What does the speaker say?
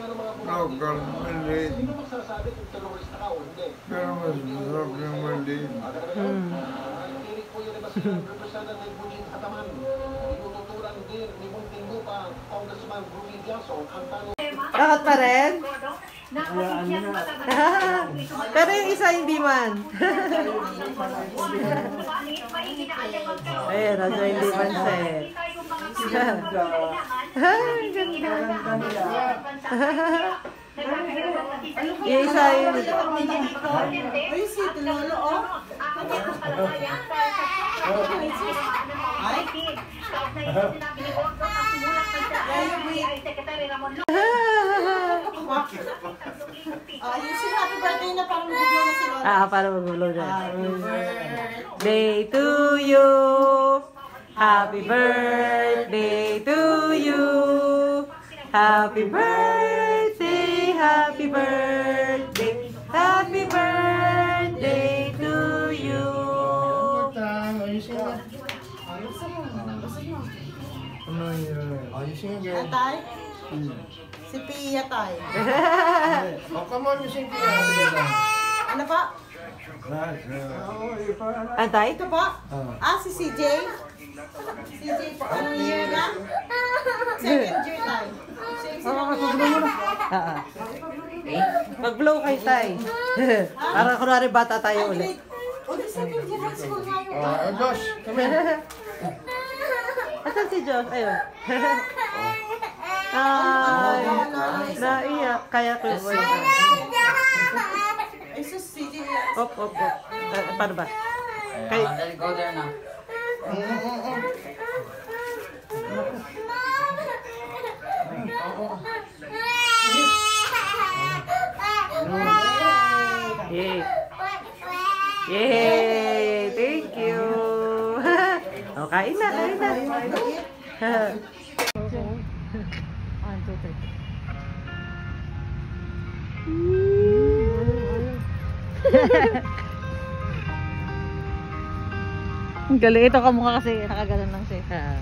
local maliit. Pero mas masarap yung maliit. Bakit pa rin? Pero yung isa hindi man. Ayun, radyo hindi man set. Yung isa yung... Ay, si Lolo, oh. Yung si happy birthday na parang magulo na si Lolo. Parang magulo na. Day to you. Happy birthday to you. Happy birthday, happy birthday, happy birthday to you. Ano yun? Ayusin nga. Tay? Si Pia, tay. Oh, come on, ayusin Pia. Ano pa? Antay? Ito pa? Si CJ? CJ po. Anong year na? Second year, tay. Mag-blow kay Tay. Para kunwari bata tayo ulit. Second year high school ngayon. Josh, come here. Asan si Josh? Ayun. Ay, naiyak. Kaya ko yung voice. Ay, sus, CJ. Op. Paano ba? Let it go there now. Yay! Yay! Thank you! O, kain na. 1, 2, 3. Galing ito kamukha kasi nakaganon lang siya.